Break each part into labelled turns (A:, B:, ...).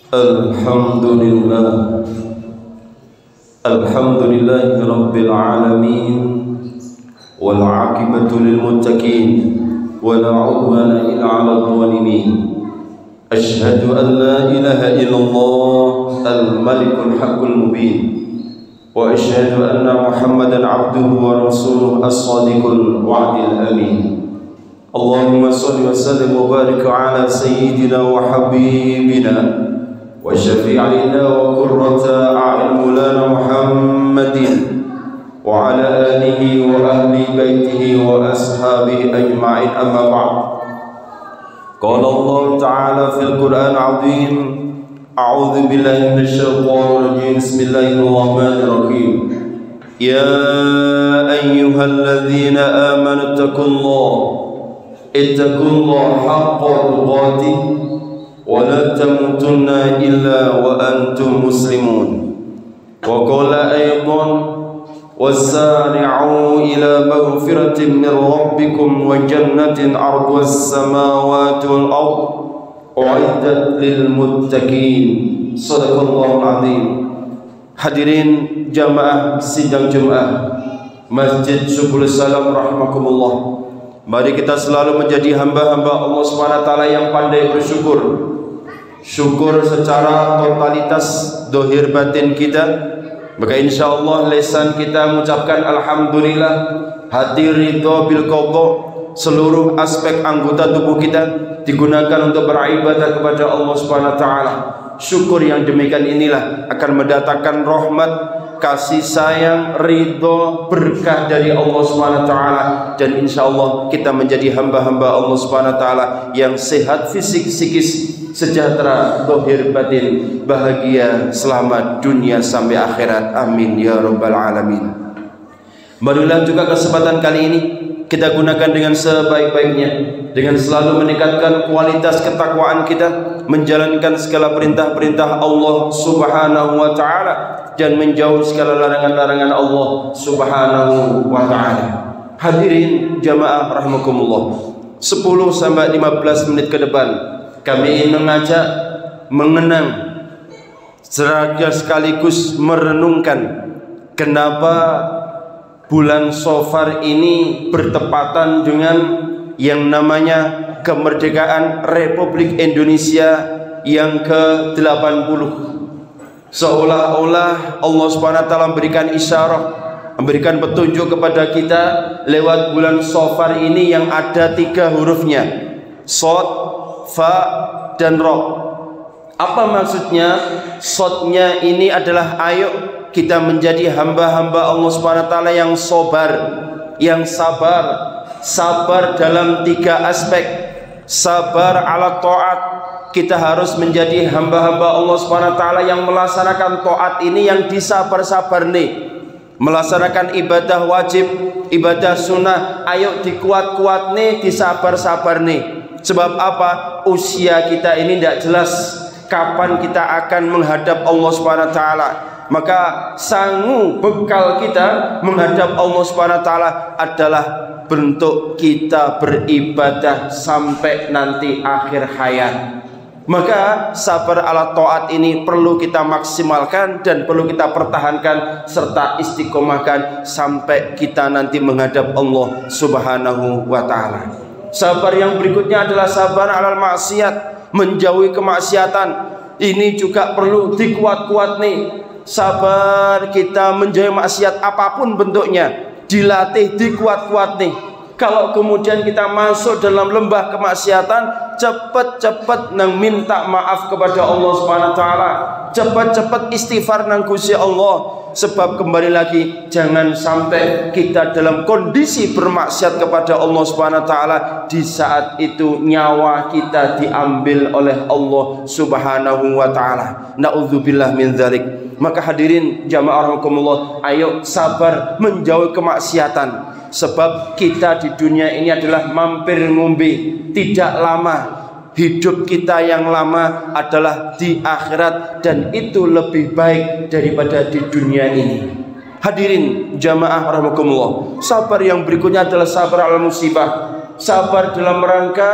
A: Alhamdulillah, alhamdulillahi rabbil alamin, wal aqibatu lil muttaqin, wa la udwana illa 'alal zalimin. Asyhadu an la ilaha illallah al-malikul haqqul mubin, wa asyhadu anna Muhammadan 'abduhu wa rasuluhu as-sadiqul wa'dil amin. Allahumma shalli wa sallim wa barik 'ala sayyidina wa habibina wa syafi'ina wa qurrata a'yun maulana Muhammadin wa 'ala alihi wa ahli baitihi wa ashabihi ajma'in, amma ba'd. Qala Allah ta'ala fil Qur'an 'azim, a'udzu billahi minasy syaithanir rajim, bismillahirrahmanirrahim. Ya ayyuhalladzina amanu ittaqullaha haqqa tuqatih wa la tamutunna illa wa antum muslimun. Wa qala aydan wasari'u ila maghfiratin min rabbikum wa jannatin 'arduha as-samawati wal ard u'iddat lil muttaqin. Shadaqallahul 'azim. Hadirin jamaah sidang Jumat Masjid Subul Salam rahimakumullah. Mari kita selalu menjadi hamba-hamba Allah SWT yang pandai bersyukur. Syukur secara totalitas dohir batin kita. Maka insya Allah lisan kita mengucapkan alhamdulillah, hati ridho bil qadha, seluruh aspek anggota tubuh kita digunakan untuk beribadah kepada Allah SWT. Syukur yang demikian inilah akan mendatangkan rahmat, kasih sayang, ridho, berkah dari Allah SWT. Dan insya Allah kita menjadi hamba-hamba Allah SWT yang sehat fisik, psikis, sejahtera, zahir batin, bahagia, selamat dunia sampai akhirat. Amin ya rabbal alamin. Marilah juga kesempatan kali ini kita gunakan dengan sebaik-baiknya, dengan selalu meningkatkan kualitas ketakwaan kita, menjalankan segala perintah-perintah Allah Subhanahu wa ta'ala dan menjauh segala larangan-larangan Allah Subhanahu wa ta'ala. Hadirin jamaah rahimakumullah, 10 sampai 15 menit ke depan kami ingin mengajak mengenang sekaligus merenungkan kenapa bulan Shafar ini bertepatan dengan yang namanya kemerdekaan Republik Indonesia yang ke-80. Seolah-olah Allah SWT memberikan isyarat, memberikan petunjuk kepada kita lewat bulan Shafar ini yang ada 3 hurufnya, Shad, Fa, dan Ra. Apa maksudnya? Shadnya ini adalah ayo kita menjadi hamba-hamba Allah SWT yang sabar, yang sabar dalam 3 aspek. Sabar ala ta'at, kita harus menjadi hamba-hamba Allah SWT yang melaksanakan ta'at ini yang disabar-sabar nih, melaksanakan ibadah wajib, ibadah sunnah, ayo dikuat-kuat nih, disabar-sabar nih. Sebab apa? Usia kita ini tidak jelas kapan kita akan menghadap Allah SWT. Maka sangu bekal kita menghadap Allah SWT adalah bentuk kita beribadah sampai nanti akhir hayat. Maka sabar ala taat ini perlu kita maksimalkan dan perlu kita pertahankan serta istiqomahkan sampai kita nanti menghadap Allah Subhanahu wa ta'ala. Sabar yang berikutnya adalah sabar alal maksiat, menjauhi kemaksiatan. Ini juga perlu dikuat-kuat nih. Sabar kita menjauhi maksiat apapun bentuknya, dilatih, dikuat-kuat nih. Kalau kemudian kita masuk dalam lembah kemaksiatan, cepat-cepat nang minta maaf kepada Allah SWT, cepat-cepat istighfar nang Gusti Allah. Sebab kembali lagi, jangan sampai kita dalam kondisi bermaksiat kepada Allah SWT di saat itu nyawa kita diambil oleh Allah Subhanahu wa ta'ala. Na'udzubillah min dzalik. Maka hadirin jamaah rahimakumullah, ayo sabar menjauhi kemaksiatan. Sebab kita di dunia ini adalah mampir ngombe, tidak lama. Hidup kita yang lama adalah di akhirat, dan itu lebih baik daripada di dunia ini. Hadirin jamaah rahimakumullah, sabar yang berikutnya adalah sabar al musibah. sabar dalam rangka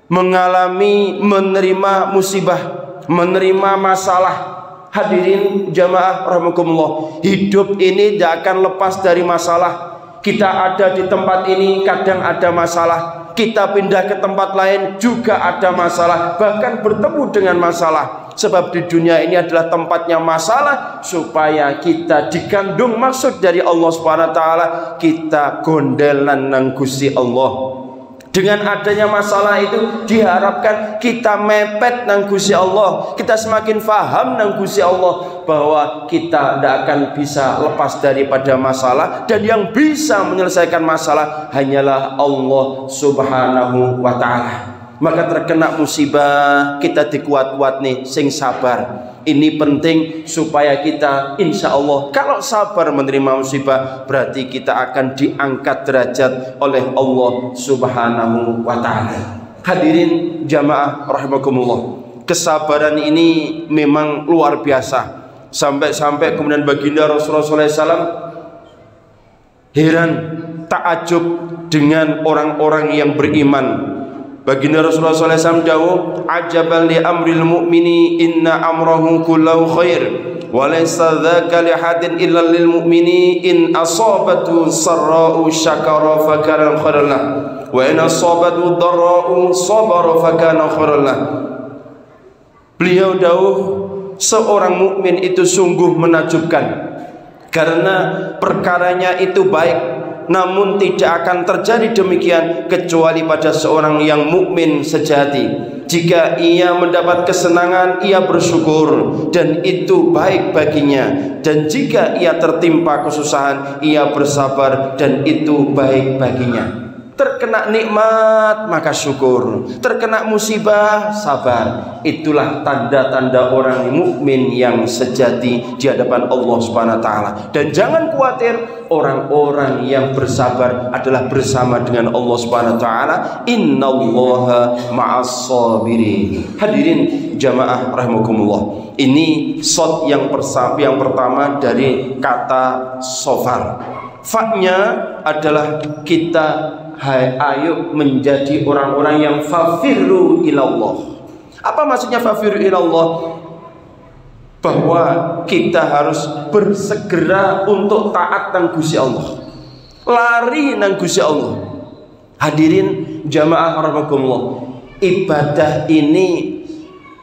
A: mengalami, menerima musibah, menerima masalah. Hadirin jamaah rahimakumullah, hidup ini tidak akan lepas dari masalah. Kita ada di tempat ini kadang ada masalah, kita pindah ke tempat lain juga ada masalah, bahkan bertemu dengan masalah. Sebab di dunia ini adalah tempatnya masalah, supaya kita digandung maksud dari Allah Subhanahu wa taala, kita gondelan nang Gusti Allah. Dengan adanya masalah itu diharapkan kita mepet nang Gusti Allah, kita semakin faham nang Gusti Allah bahwa kita tidak akan bisa lepas daripada masalah, dan yang bisa menyelesaikan masalah hanyalah Allah Subhanahu wa taala. Maka terkena musibah kita dikuat-kuat nih, sing sabar. Ini penting supaya kita insya Allah kalau sabar menerima musibah, berarti kita akan diangkat derajat oleh Allah Subhanahu wa ta'ala. Hadirin jamaah rahimakumullah, kesabaran ini memang luar biasa. Sampai-sampai kemudian baginda Rasulullah SAW heran, takjub dengan orang-orang yang beriman. Baginda Rasulullah SAW dawuh, ajaban li amril mu'mini inna amrahu kullahu khair wa laysa dzaka li hadin illa lil mu'mini in asabatu sarra'u syakara fa kana khairan lah wa in asabatu dharra'u sabara fa kana khairan lah. Beliau dawuh, seorang mukmin itu sungguh menakjubkan karena perkaranya itu baik, namun tidak akan terjadi demikian kecuali pada seorang yang mukmin sejati. Jika ia mendapat kesenangan, ia bersyukur dan itu baik baginya, dan jika ia tertimpa kesusahan, ia bersabar dan itu baik baginya. Terkena nikmat maka syukur, terkena musibah sabar. Itulah tanda-tanda orang mukmin yang sejati di hadapan Allah Subhanahu wa taala. Dan jangan khawatir, orang-orang yang bersabar adalah bersama dengan Allah Subhanahu wa taala. Innallaha ma'as sabirin. Hadirin jamaah rahimakumullah, ini shot yang pertama dari kata sofar. Faknya adalah kita ayo menjadi orang-orang yang fafirru ilallah. Apa maksudnya fafirru ilallah? Bahwa kita harus bersegera untuk taat nang Gusti Allah, lari nang Gusti Allah. Hadirin jamaah rahimakumullah, ibadah ini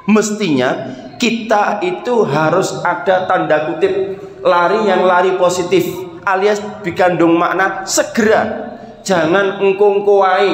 A: mestinya kita itu harus ada tanda kutip lari yang lari positif, alias dikandung makna segera. Jangan engkong-kowai,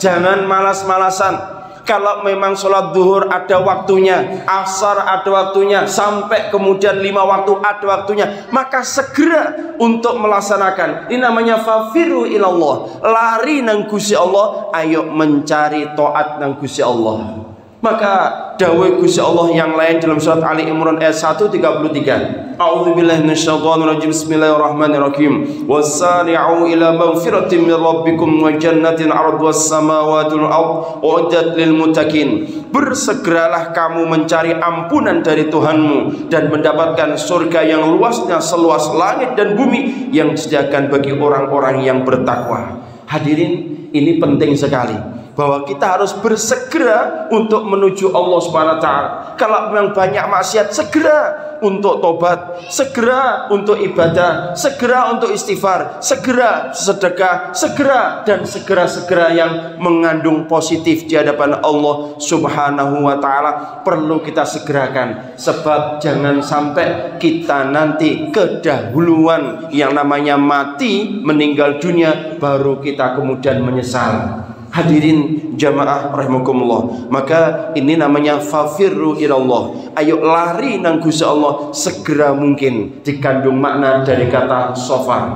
A: jangan malas-malasan. Kalau memang sholat zuhur ada waktunya, asar ada waktunya, sampai kemudian 5 waktu ada waktunya, maka segera untuk melaksanakan. Ini namanya fafiru ilallah, lari nang Gusti Allah, ayo mencari taat nang Gusti Allah. Maka dawuh Gusti Allah yang lain dalam surat Ali Imran ayat 133. A'udzubillahi minasyaitonir rajim. Bismillahirrahmanirrahim. Wasari'u ila magfiratin min rabbikum wa jannatin 'arduhas samawati wal ardh u'iddat lil muttaqin. Bersegeralah kamu mencari ampunan dari Tuhanmu dan mendapatkan surga yang luasnya seluas langit dan bumi yang disediakan bagi orang-orang yang bertakwa. Hadirin, ini penting sekali bahwa kita harus bersegera untuk menuju Allah Subhanahu wa taala. Kalau memang banyak maksiat, segera untuk tobat, segera untuk ibadah, segera untuk istighfar, segera sedekah, segera dan segera-segera yang mengandung positif di hadapan Allah Subhanahu wa taala perlu kita segerakan. Sebab jangan sampai kita nanti kedahuluan yang namanya mati, meninggal dunia, baru kita kemudian menyesal. Hadirin jamaah rahimakumullah, maka ini namanya fafirru ilallah, ayo lari nang Gusti Allah segera mungkin, dikandung makna dari kata sofar.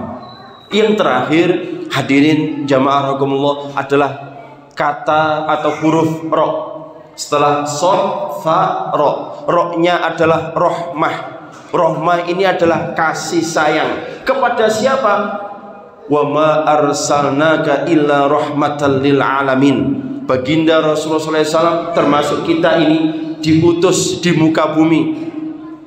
A: Yang terakhir hadirin jamaah rahimakumullah adalah kata atau huruf ro. Setelah sod, fa, ro. Ro-nya adalah rohmah. Rohmah ini adalah kasih sayang. Kepada siapa? Wa ma arsalnaka illa rahmatan lil alamin. Baginda Rasulullah SAW termasuk kita ini diutus di muka bumi,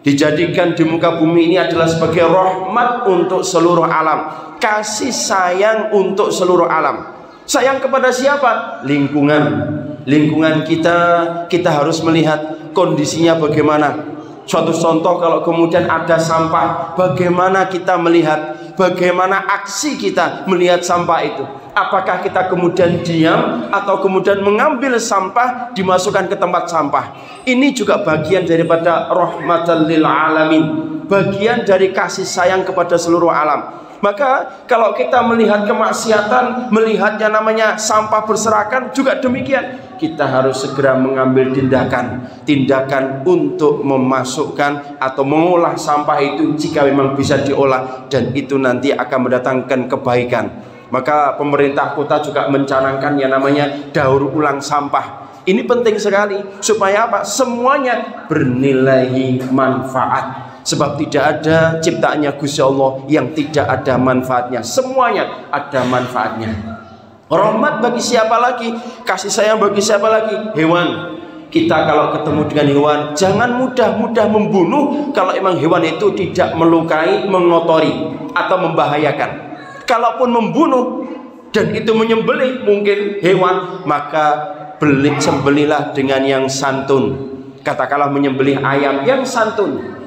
A: dijadikan di muka bumi ini adalah sebagai rahmat untuk seluruh alam, kasih sayang untuk seluruh alam. Sayang kepada siapa? Lingkungan kita harus melihat kondisinya bagaimana. Suatu contoh, kalau kemudian ada sampah, bagaimana kita melihat, bagaimana aksi kita melihat sampah itu. Apakah kita kemudian diam atau kemudian mengambil sampah dimasukkan ke tempat sampah? Ini juga bagian daripada rahmatan lil alamin, bagian dari kasih sayang kepada seluruh alam. Maka kalau kita melihat kemaksiatan, melihat yang namanya sampah berserakan, juga demikian. Kita harus segera mengambil tindakan untuk memasukkan atau mengolah sampah itu jika memang bisa diolah, dan itu nanti akan mendatangkan kebaikan. Maka pemerintah kota juga mencanangkan yang namanya daur ulang sampah. Ini penting sekali supaya apa? Semuanya bernilai manfaat. Sebab tidak ada ciptaannya Gusti Allah yang tidak ada manfaatnya. Semuanya ada manfaatnya. Rahmat bagi siapa lagi? Kasih sayang bagi siapa lagi? Hewan. Kita kalau ketemu dengan hewan, jangan mudah-mudah membunuh kalau emang hewan itu tidak melukai, mengotori atau membahayakan. Kalaupun membunuh dan itu menyembelih mungkin hewan, maka sembelilah dengan yang santun. Katakanlah menyembelih ayam yang santun,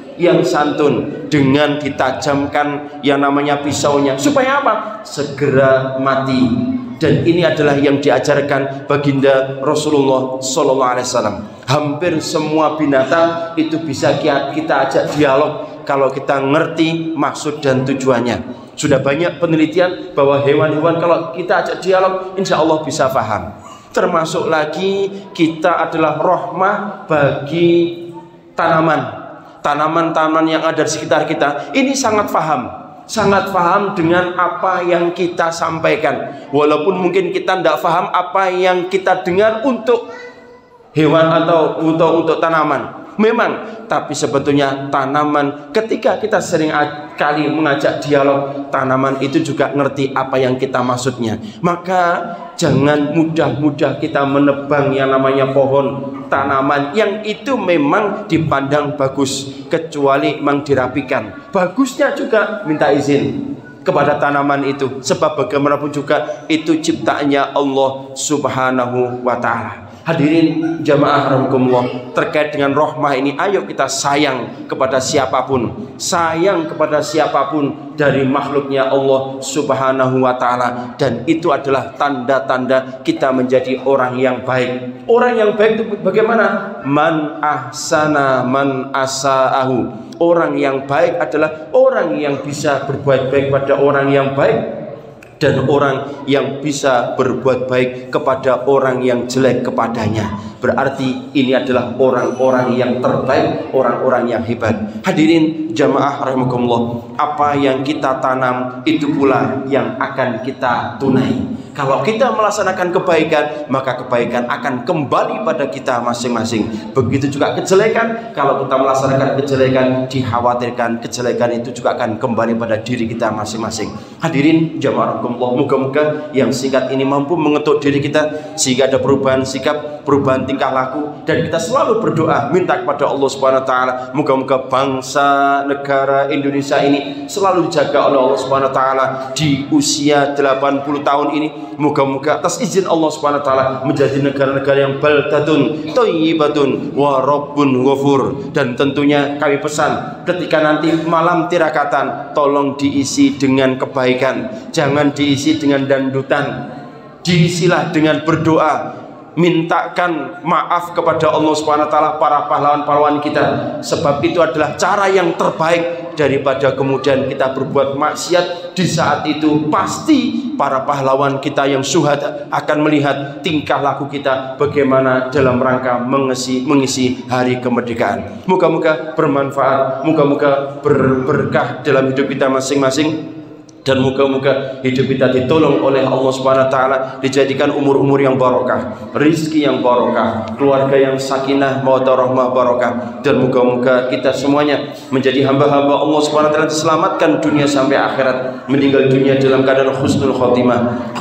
A: dengan ditajamkan yang namanya pisaunya, supaya apa? Segera mati. Dan ini adalah yang diajarkan baginda Rasulullah SAW. Hampir semua binatang itu bisa kita ajak dialog kalau kita ngerti maksud dan tujuannya. Sudah banyak penelitian bahwa hewan-hewan kalau kita ajak dialog, insya Allah bisa paham. Termasuk lagi kita adalah rahmah bagi tanaman yang ada di sekitar kita. Ini sangat paham dengan apa yang kita sampaikan. Walaupun mungkin kita tidak paham apa yang kita dengar untuk hewan atau untuk tanaman. Memang, tapi sebetulnya tanaman, ketika kita sering kali mengajak dialog, tanaman itu juga ngerti apa yang kita maksudnya. Maka jangan mudah-mudah kita menebang yang namanya pohon, tanaman yang itu memang dipandang bagus, kecuali memang dirapikan. Bagusnya juga minta izin kepada tanaman itu, sebab bagaimanapun juga itu ciptaannya Allah Subhanahu wa ta'ala. Hadirin jamaah rahimakumullah, terkait dengan rahmah ini, ayo kita sayang kepada siapapun, dari makhluknya Allah Subhanahu wa ta'ala. Dan itu adalah tanda-tanda kita menjadi orang yang baik. Orang yang baik itu bagaimana? Man ahsana man asa'ahu. Orang yang baik adalah orang yang bisa berbuat baik pada orang yang baik, dan orang yang bisa berbuat baik kepada orang yang jelek kepadanya. Berarti ini adalah orang-orang yang terbaik, orang-orang yang hebat. Hadirin jamaah rahimakumullah, apa yang kita tanam itu pula yang akan kita tunai. Kalau kita melaksanakan kebaikan, maka kebaikan akan kembali pada kita masing-masing. Begitu juga kejelekan, kalau kita melaksanakan kejelekan, dikhawatirkan kejelekan itu juga akan kembali pada diri kita masing-masing. Hadirin jamaah rahimakumullah, moga-moga yang singkat ini mampu mengetuk diri kita sehingga ada perubahan sikap, perubahan tingkah laku, dan kita selalu berdoa minta kepada Allah Subhanahu wa taala, moga-moga bangsa negara Indonesia ini selalu dijaga oleh Allah Subhanahu wa taala di usia 80 tahun ini. Moga-moga atas izin Allah Subhanahu wa taala menjadi negara-negara yang baldatun thayyibatun wa rabbun ghafur. Dan tentunya kami pesan, ketika nanti malam tirakatan, tolong diisi dengan kebaikan, jangan diisi dengan dandutan, diisilah dengan berdoa, mintakan maaf kepada Allah Subhanahu wa taala para pahlawan-pahlawan kita, sebab itu adalah cara yang terbaik daripada kemudian kita berbuat maksiat. Di saat itu pasti para pahlawan kita yang syuhada akan melihat tingkah laku kita bagaimana dalam rangka mengisi hari kemerdekaan. Moga-moga bermanfaat, moga-moga berberkah dalam hidup kita masing-masing. Dan moga-moga hidup kita ditolong oleh Allah Subhanahu wa taala, dijadikan umur-umur yang barokah, rizki yang barokah, keluarga yang sakinah, mawaddah rahmah barokah. Dan moga-moga kita semuanya menjadi hamba-hamba Allah Subhanahu wa taala, diselamatkan dunia sampai akhirat, meninggal dunia dalam keadaan husnul khotimah,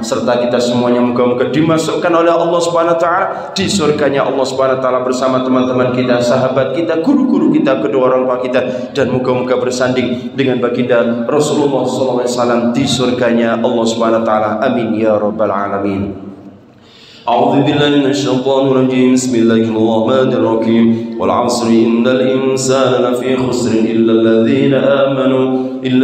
A: serta kita semuanya moga-moga dimasukkan oleh Allah Subhanahu wa taala di surganya Allah Subhanahu wa taala bersama teman-teman kita, sahabat kita, guru-guru kita, kedua orang tua kita. Dan moga-moga bersanding dengan baginda Rasulullah SAW di surganya Allah Subhanahu wa taala. Amin ya rabbal alamin. أعوذ بالله من الشيطان الرجيم بسم الله الرحمن الرحيم والعصر إن الإنسان لفي خسر إلا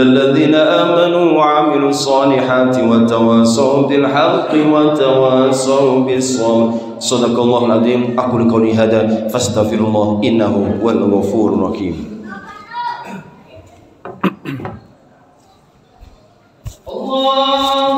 A: الذين آمنوا وعملوا الصالحات وتواصوا بالحق وتواصوا بالصبر صدق الله العظيم أقول قولي هذا فاستغفر الله إنه هو الغفور الرحيم. الله